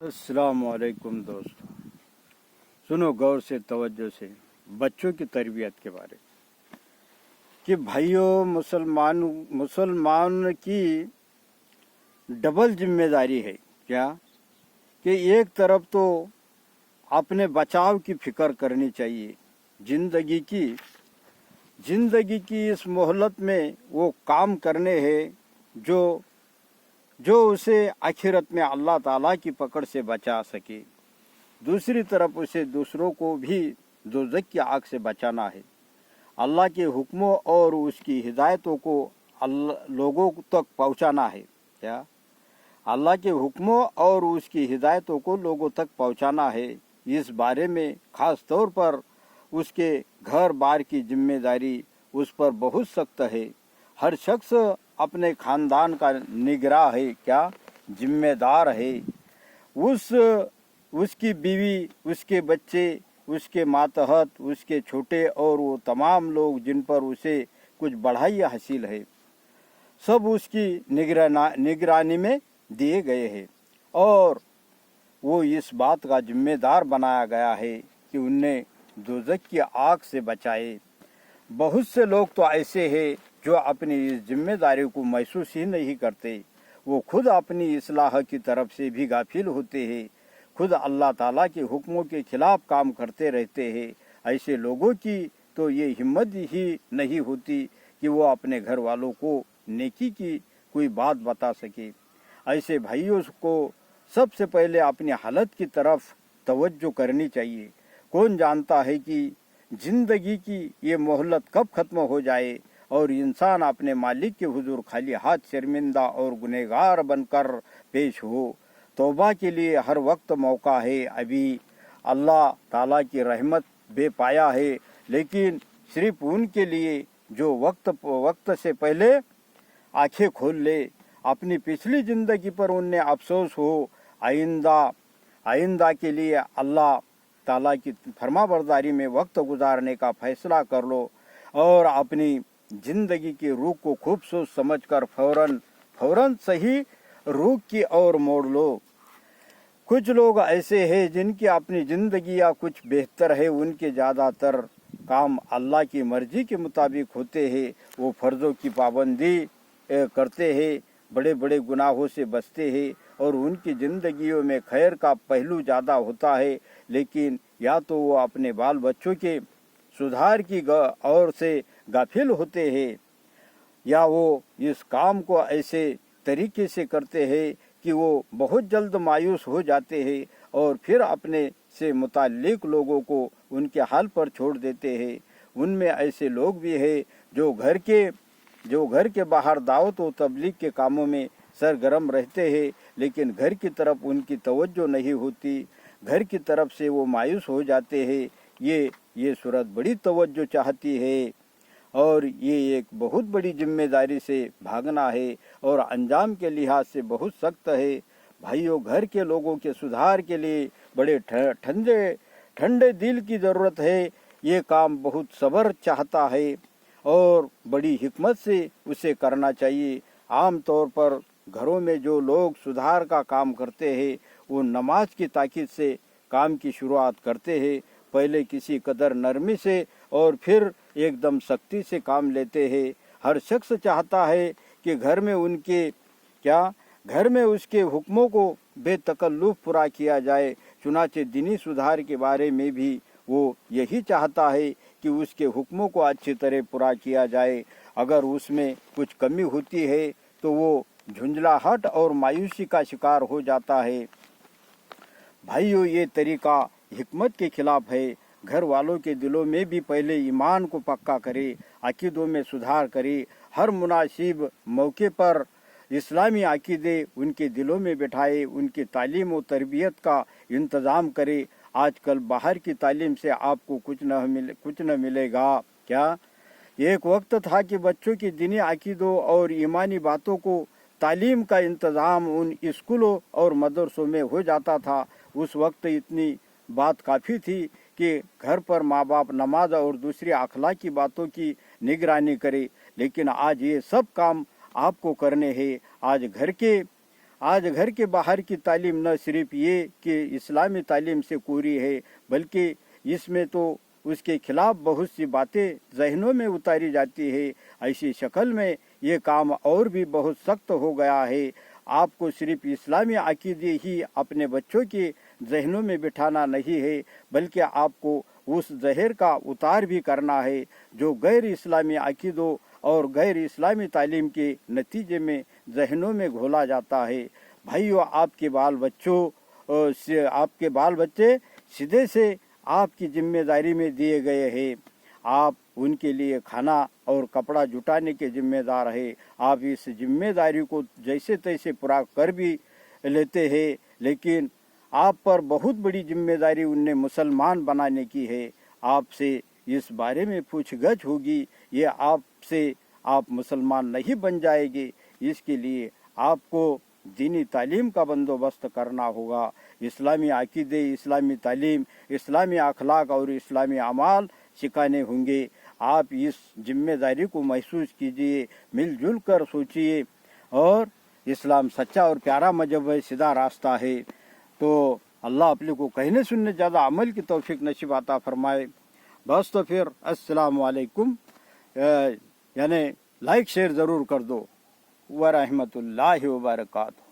अस्सलाम वालेकुम दोस्तों, सुनो गौर से तवज्जो से बच्चों की तरबियत के बारे कि भाइयों मुसलमान की डबल जिम्मेदारी है। क्या कि एक तरफ तो अपने बचाव की फिक्र करनी चाहिए, जिंदगी की इस मोहलत में वो काम करने हैं जो उसे आखिरत में अल्लाह ताला की पकड़ से बचा सके। दूसरी तरफ उसे दूसरों को भी दोज़ख की आग से बचाना है। अल्लाह के हुक्मों और उसकी हिदायतों को लोगों तक पहुंचाना है। क्या अल्लाह के हुक्मों और उसकी हिदायतों को लोगों तक पहुंचाना है। इस बारे में ख़ास तौर पर उसके घर बार की जिम्मेदारी उस पर बहुत सख्त है। हर शख्स अपने खानदान का निगरान है, क्या जिम्मेदार है। उसकी बीवी, उसके बच्चे, उसके मातहत, उसके छोटे और वो तमाम लोग जिन पर उसे कुछ बढ़ाई हासिल है, सब उसकी निगरानी में दिए गए हैं और वो इस बात का जिम्मेदार बनाया गया है कि उन्हें दोज़ख की आग से बचाए। बहुत से लोग तो ऐसे हैं जो अपनी इस जिम्मेदारी को महसूस ही नहीं करते। वो खुद अपनी इस्लाह की तरफ से भी गाफिल होते हैं, खुद अल्लाह ताला के हुक्मों के खिलाफ काम करते रहते हैं। ऐसे लोगों की तो ये हिम्मत ही नहीं होती कि वो अपने घर वालों को नेकी की कोई बात बता सके। ऐसे भाइयों को सबसे पहले अपनी हालत की तरफ तवज्जो करनी चाहिए। कौन जानता है कि जिंदगी की ये मोहलत कब ख़त्म हो जाए और इंसान अपने मालिक के हुजूर खाली हाथ शर्मिंदा और गुनहगार बनकर पेश हो। तौबा के लिए हर वक्त मौका है। अभी अल्लाह ताला की रहमत बेपाया है, लेकिन सिर्फ उनके लिए जो वक्त से पहले आंखें खोल ले, अपनी पिछली ज़िंदगी पर उन्हें अफसोस हो। आइंदा के लिए अल्लाह ताला की फरमाबरदारी में वक्त गुजारने का फैसला कर लो और अपनी ज़िंदगी की रूह को खूब सोच समझ कर फौरन सही रूह की ओर मोड़ लो। कुछ लोग ऐसे हैं जिनकी अपनी ज़िंदगी या कुछ बेहतर है, उनके ज़्यादातर काम अल्लाह की मर्ज़ी के मुताबिक होते हैं। वो फ़र्ज़ों की पाबंदी करते हैं, बड़े बड़े गुनाहों से बचते हैं और उनकी ज़िंदगियों में खैर का पहलू ज़्यादा होता है। लेकिन या तो वो अपने बाल बच्चों के सुधार की ओर से गाफिल होते हैं, या वो इस काम को ऐसे तरीके से करते हैं कि वो बहुत जल्द मायूस हो जाते हैं और फिर अपने से मुताल्लिक लोगों को उनके हाल पर छोड़ देते हैं। उनमें ऐसे लोग भी हैं जो घर के बाहर दावत व तबलीग के कामों में सरगर्म रहते हैं, लेकिन घर की तरफ उनकी तवज्जो नहीं होती। घर की तरफ से वो मायूस हो जाते हैं। ये सूरत बड़ी तवज्जो चाहती है और ये एक बहुत बड़ी जिम्मेदारी से भागना है और अंजाम के लिहाज से बहुत सख्त है। भाइयों, घर के लोगों के सुधार के लिए बड़े ठंडे दिल की ज़रूरत है। ये काम बहुत सब्र चाहता है और बड़ी हिकमत से उसे करना चाहिए। आम तौर पर घरों में जो लोग सुधार का काम करते हैं वो नमाज की ताकीद से काम की शुरुआत करते हैं। पहले किसी कदर नरमी से और फिर एकदम सख्ती से काम लेते हैं। हर शख्स चाहता है कि घर में उसके हुक्मों को बेतकल्लुफ़ पूरा किया जाए। चुनाचे दीनी सुधार के बारे में भी वो यही चाहता है कि उसके हुक्मों को अच्छी तरह पूरा किया जाए। अगर उसमें कुछ कमी होती है तो वो झुंझलाहट और मायूसी का शिकार हो जाता है। भाइयों, ये तरीका हिकमत के खिलाफ है। घर वालों के दिलों में भी पहले ईमान को पक्का करे, अकीदों में सुधार करे। हर मुनासिब मौके पर इस्लामी अकीदे उनके दिलों में बिठाए, उनकी तालीम और तरबियत का इंतज़ाम करे। आजकल बाहर की तालीम से आपको कुछ न मिलेगा। क्या एक वक्त था कि बच्चों की दीनी अकीदों और ईमानी बातों को तालीम का इंतज़ाम उन स्कूलों और मदरसों में हो जाता था। उस वक्त इतनी बात काफ़ी थी कि घर पर माँ बाप नमाज और दूसरी अखलाकी बातों की निगरानी करे, लेकिन आज ये सब काम आपको करने हैं। आज آج گھر کے باہر کی تعلیم نہ صرف یہ کہ اسلامی تعلیم سے کوری ہے بلکہ اس میں تو اس کے خلاف بہت سی باتیں ذہنوں میں اتاری جاتی ہے۔ ایسی شکل میں یہ کام اور بھی بہت سخت ہو گیا ہے۔ آپ کو صرف اسلامی عقیدے ہی اپنے بچوں کے ذہنوں میں بٹھانا نہیں ہے بلکہ آپ کو اس زہر کا اتار بھی کرنا ہے جو غیر اسلامی عقیدوں اور غیر اسلامی تعلیم کے نتیجے میں ذہنوں میں گھولا جاتا ہے۔ بھائیو، آپ کے بال بچے سیدھے سے آپ کی ذمہ داری میں دیے گئے ہیں۔ آپ ان کے لیے کھانا اور کپڑا جٹانے کے ذمہ دار ہیں۔ آپ اس ذمہ داری کو جیسے تیسے پورا کر بھی لیتے ہیں، لیکن آپ پر بہت بڑی ذمہ داری انہیں مسلمان بنانے کی ہے۔ آپ سے اس بارے میں پوچھ گچھ ہوگی، یہ آپ مسلمان نہیں بن جائیں گے۔ اس کے لیے آپ کو دینی تعلیم کا بندوبست کرنا ہوگا۔ اسلامی عقیدے، اسلامی تعلیم، اسلامی اخلاق اور اسلامی اعمال سکھانے ہوں گے۔ آپ اس ذمہ داری کو محسوس کیجئے، مل جل کر سوچئے، اور اسلام سچا اور پیارا مذہب ہے، سیدھا راستہ ہے۔ تو اللہ اپنے کو کہنے سننے زیادہ عمل کی توفیق نصیب عطا فرمائے۔ بس تو پھر السلام علیکم، یعنی لائک شیئر ضرور کر دو، ورحمۃ اللہ وبرکاتہ۔